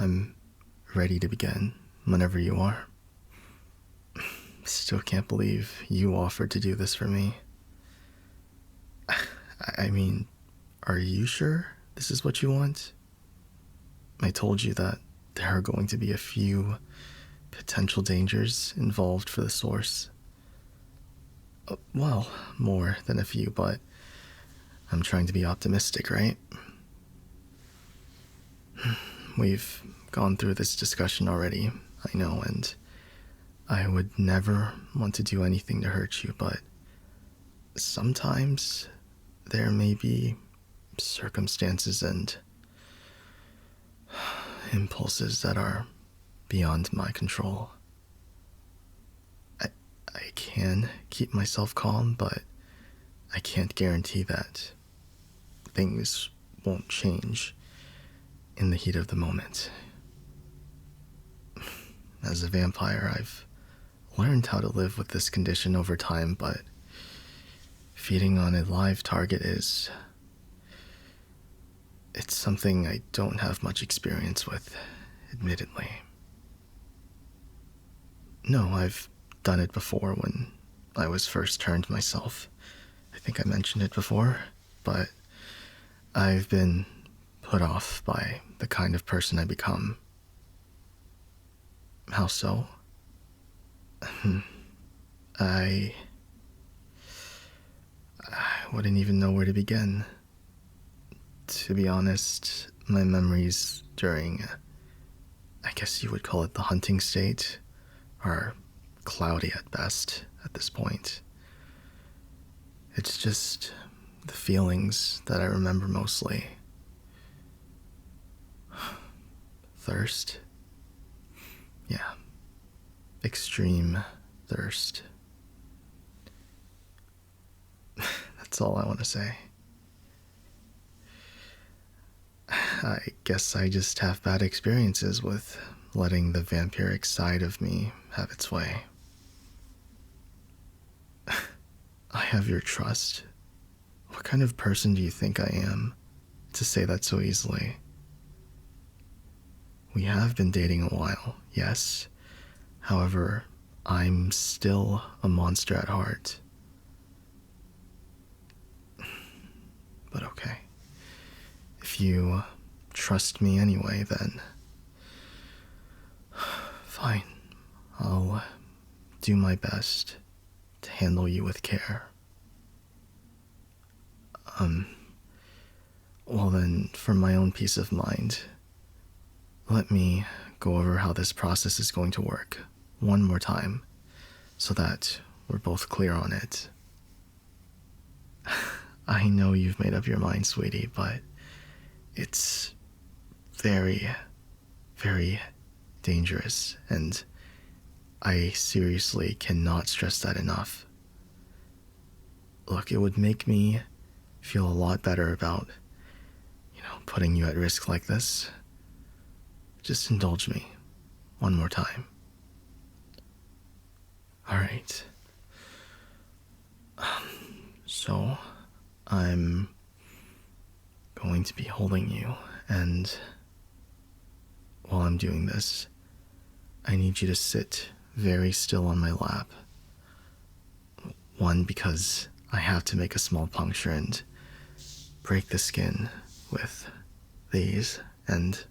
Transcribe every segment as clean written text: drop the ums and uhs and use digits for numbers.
I'm ready to begin whenever you are. Still can't believe you offered to do this for me. I mean, are you sure this is what you want? I told you that there are going to be a few potential dangers involved for the source. Well, more than a few, but I'm trying to be optimistic, right? We've gone through this discussion already, I know, and I would never want to do anything to hurt you, but sometimes there may be circumstances and impulses that are beyond my control. I can keep myself calm, but I can't guarantee that things won't change in the heat of the moment. As a vampire, I've learned how to live with this condition over time, but feeding on a live target it's something I don't have much experience with, admittedly. No, I've done it before when I was first turned myself. I think I mentioned it before, but I've been put off by the kind of person I become. How so? I wouldn't even know where to begin. To be honest, my memories during, I guess you would call it the hunting state, are cloudy at best at this point. It's just the feelings that I remember mostly. Thirst? Yeah. Extreme thirst. That's all I want to say. I guess I just have bad experiences with letting the vampiric side of me have its way. I have your trust. What kind of person do you think I am to say that so easily? We have been dating a while, yes. However, I'm still a monster at heart. But okay. If you trust me anyway, then fine. I'll do my best to handle you with care. Well then, for my own peace of mind, let me go over how this process is going to work one more time, so that we're both clear on it. I know you've made up your mind, sweetie, but it's very, very dangerous, and I seriously cannot stress that enough. Look, it would make me feel a lot better about, putting you at risk like this. Just indulge me one more time. Alright. So, I'm going to be holding you, and while I'm doing this, I need you to sit very still on my lap. One, because I have to make a small puncture and break the skin with these, and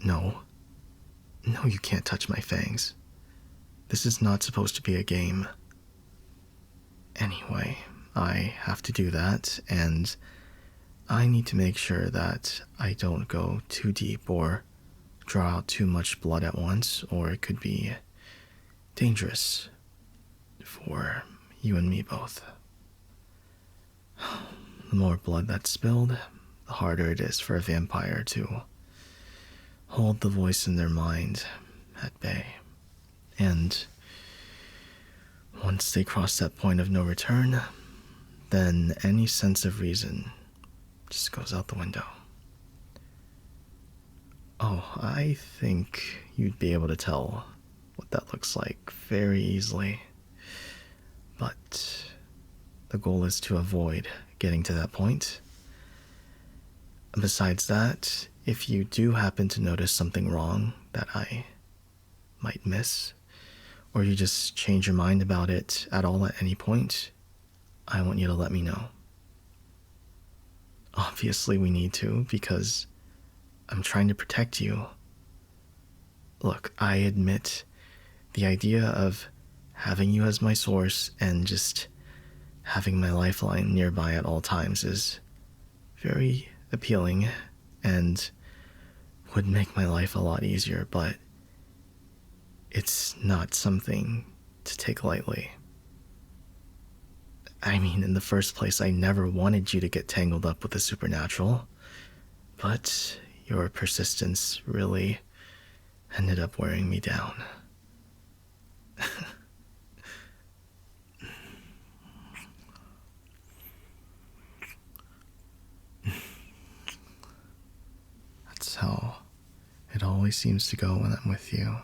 no, you can't touch my fangs. This is not supposed to be a game. Anyway, I have to do that, and I need to make sure that I don't go too deep or draw out too much blood at once, or it could be dangerous for you and me both. The more blood that's spilled, the harder it is for a vampire to hold the voice in their mind at bay. And once they cross that point of no return, then any sense of reason just goes out the window. Oh, I think you'd be able to tell what that looks like very easily. But the goal is to avoid getting to that point. Besides that, if you do happen to notice something wrong that I might miss, or you just change your mind about it at all at any point, I want you to let me know. Obviously, we need to, because I'm trying to protect you. Look, I admit the idea of having you as my source and just having my lifeline nearby at all times is very appealing and would make my life a lot easier, but it's not something to take lightly. I mean, in the first place, I never wanted you to get tangled up with the supernatural, but your persistence really ended up wearing me down. That's how it always seems to go when I'm with you.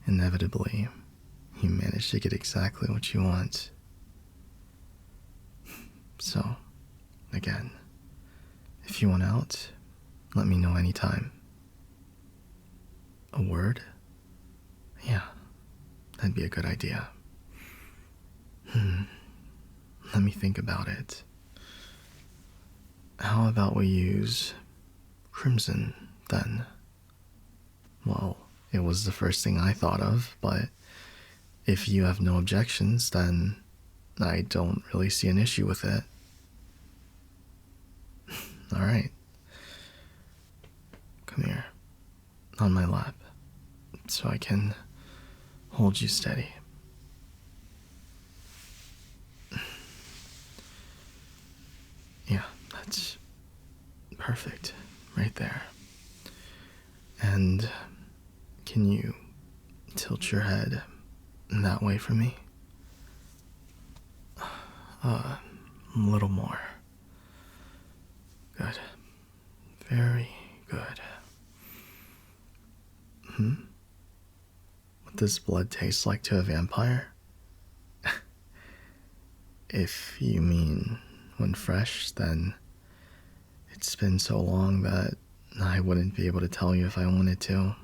Inevitably, you manage to get exactly what you want. So, again, if you want out, let me know anytime. A word? Yeah, that'd be a good idea. Let me think about it. How about we use crimson, then? Well, it was the first thing I thought of, but if you have no objections, then I don't really see an issue with it. Alright. Come here. On my lap. So I can hold you steady. Yeah, that's perfect. Right there. And can you tilt your head that way for me? A little more. Good. Very good. What does blood taste like to a vampire? If you mean when fresh, then it's been so long that I wouldn't be able to tell you if I wanted to.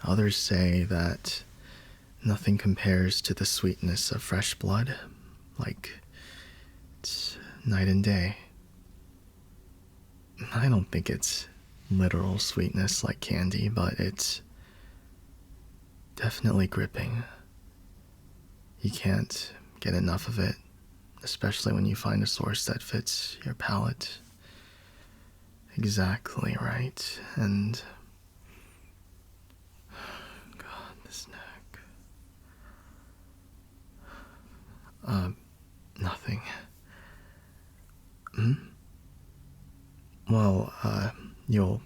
Others say that nothing compares to the sweetness of fresh blood, like it's night and day. I don't think it's literal sweetness like candy, but it's definitely gripping. You can't get enough of it, especially when you find a source that fits your palate exactly right. And God, this neck. Nothing. Well, you'll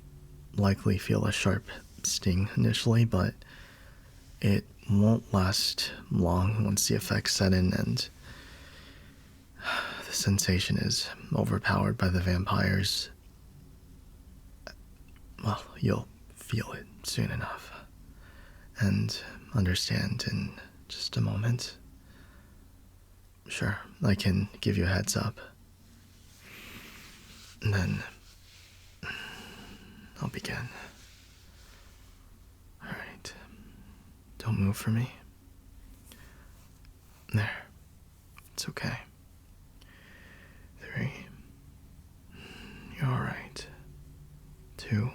likely feel a sharp sting initially, but it won't last long once the effects set in and the sensation is overpowered by the vampires. Well, you'll feel it soon enough and understand in just a moment. Sure, I can give you a heads up. And then I'll begin. Alright. Don't move for me. There. It's okay. 3. You're alright. 2.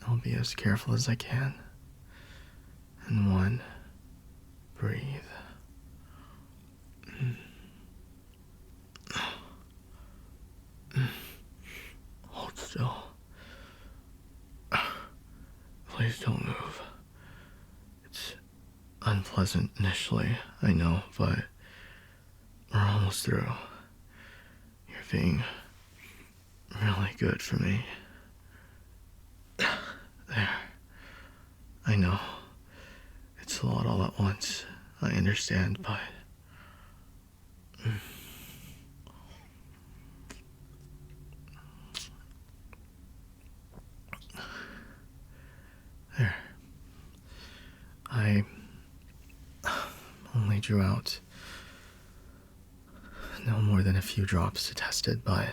I'll be as careful as I can. And 1. Breathe. Hold still. Please don't move. It's unpleasant initially, I know, but we're almost through. You're being really good for me. There. I know. It's a lot all at once. I understand, but there. I only drew out no more than a few drops to test it, but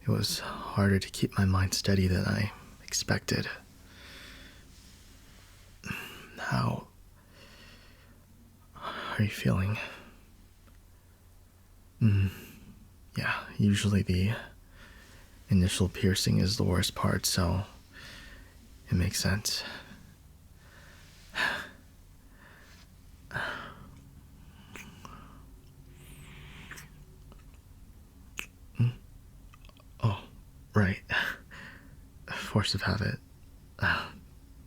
It was harder to keep my mind steady than I expected. How are you feeling? Yeah, usually the initial piercing is the worst part, so it makes sense. Oh, right. Force of habit.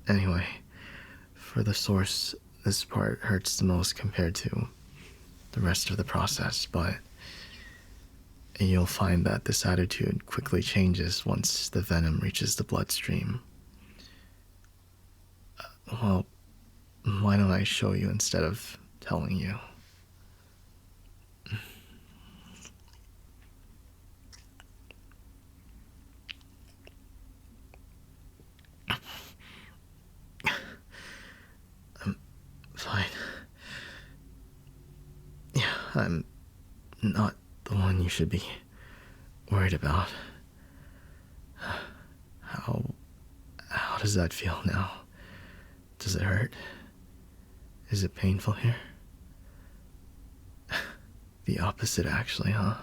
Anyway, for the source, this part hurts the most compared to the rest of the process, but you'll find that this attitude quickly changes once the venom reaches the bloodstream. Well, why don't I show you instead of telling you? Fine. Yeah, I'm not the one you should be worried about. How does that feel now? Does it hurt? Is it painful here? The opposite, actually, huh?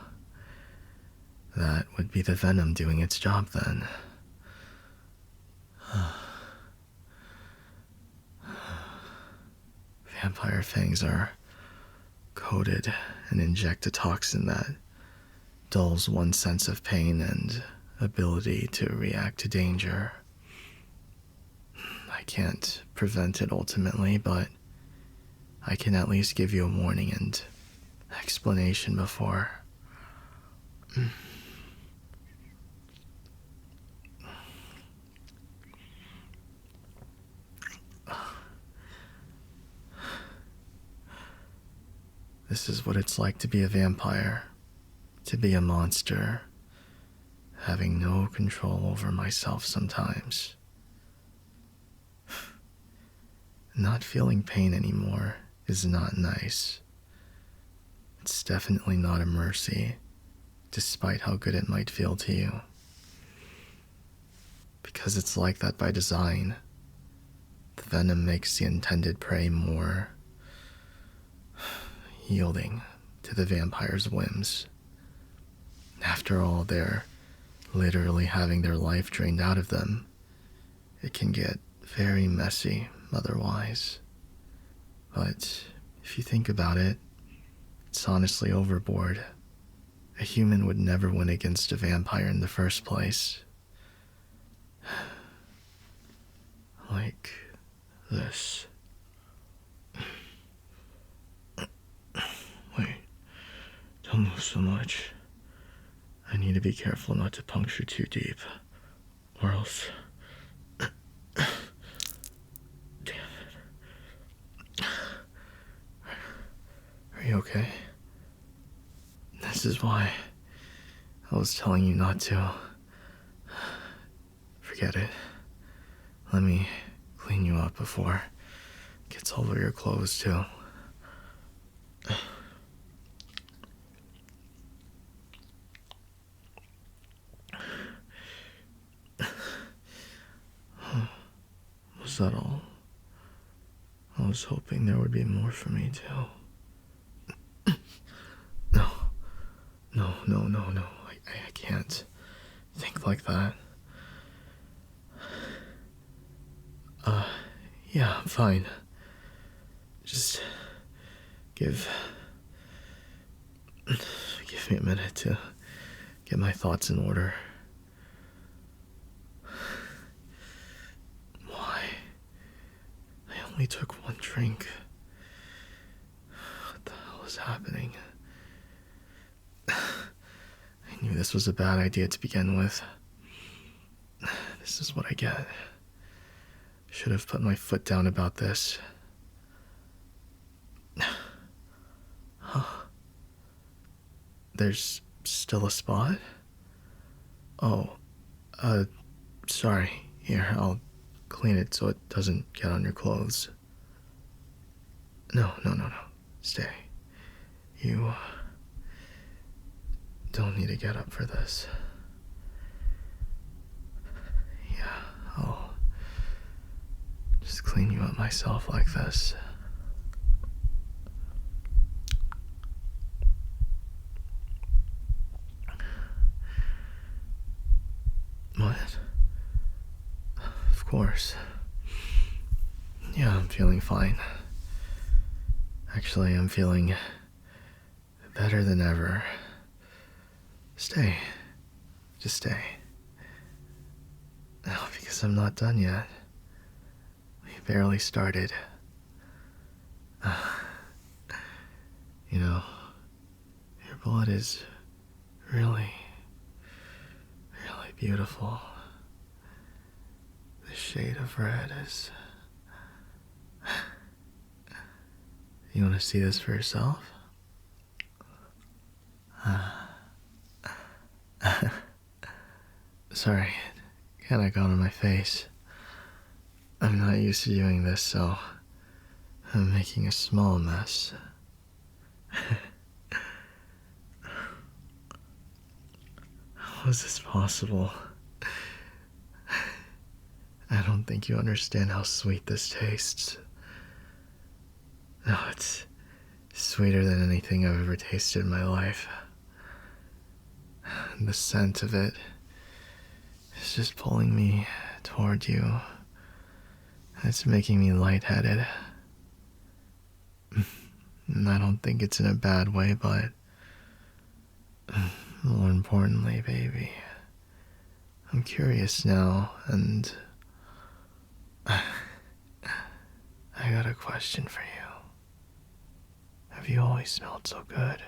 That would be the venom doing its job then. Vampire fangs are coated and inject a toxin that dulls one's sense of pain and ability to react to danger. I can't prevent it ultimately, but I can at least give you a warning and explanation before. This is what it's like to be a vampire, to be a monster, having no control over myself sometimes. Not feeling pain anymore is not nice. It's definitely not a mercy, despite how good it might feel to you. Because it's like that by design. The venom makes the intended prey more yielding to the vampire's whims. After all, they're literally having their life drained out of them. It can get very messy otherwise. But if you think about it, it's honestly overboard. A human would never win against a vampire in the first place. Like this. Wait, don't move so much. I need to be careful not to puncture too deep, or else... Damn it. Are you okay? This is why I was telling you not to. Forget it. Let me clean you up before it gets all over your clothes, too. Was that all? I was hoping there would be more for me, too. No. I can't think like that. Yeah, I'm fine. Just give me a minute to get my thoughts in order. Why? I only took one drink. What the hell is happening? I knew this was a bad idea to begin with. This is what I get. Should have put my foot down about this. Huh. There's still a spot? Oh, sorry. Here, I'll clean it so it doesn't get on your clothes. No. Stay. You don't need to get up for this. just clean you up myself like this. What? Of course. Yeah, I'm feeling fine. Actually, I'm feeling better than ever. Stay. Just stay. No, because I'm not done yet. We barely started. You know, your blood is really, really beautiful. The shade of red is... You want to see this for yourself? Sorry, it kinda got on my face. I'm not used to doing this, so I'm making a small mess. How is this possible? I don't think you understand how sweet this tastes. No, it's sweeter than anything I've ever tasted in my life. And the scent of it is just pulling me toward you. It's making me lightheaded. And I don't think it's in a bad way, but more importantly, baby, I'm curious now, and I got a question for you. Have you always smelled so good?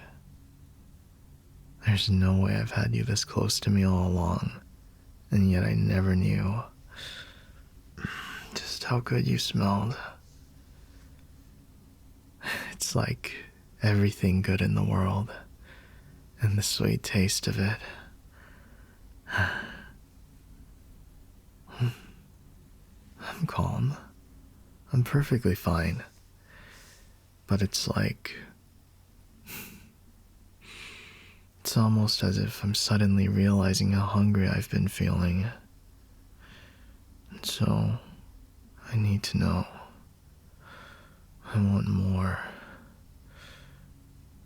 There's no way I've had you this close to me all along, and yet I never knew just how good you smelled. It's like everything good in the world, and the sweet taste of it. I'm calm. I'm perfectly fine. But it's like... It's almost as if I'm suddenly realizing how hungry I've been feeling. And so, I need to know. I want more.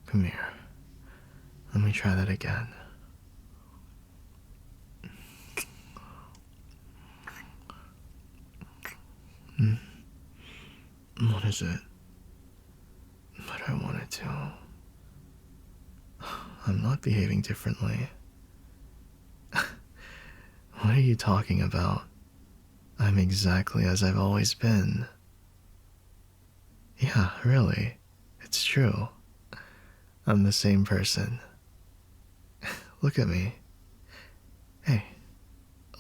Come here. Let me try that again. What is it? But I wanted to. I'm not behaving differently. What are you talking about? I'm exactly as I've always been. Yeah, really. It's true. I'm the same person. Look at me. Hey,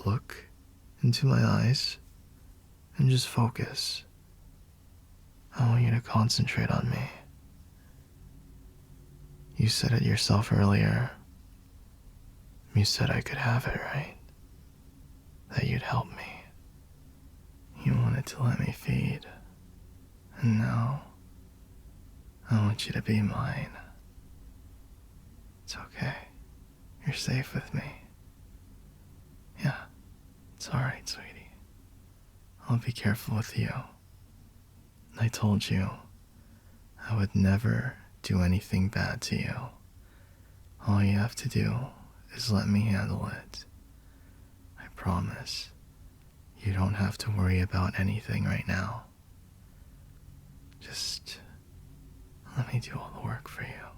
look into my eyes and just focus. I want you to concentrate on me. You said it yourself earlier. You said I could have it, right? That you'd help me. You wanted to let me feed. And now, I want you to be mine. It's okay. You're safe with me. Yeah, it's alright, sweetie. I'll be careful with you. I told you I would never do anything bad to you. All you have to do is let me handle it. I promise. You don't have to worry about anything right now. Just let me do all the work for you.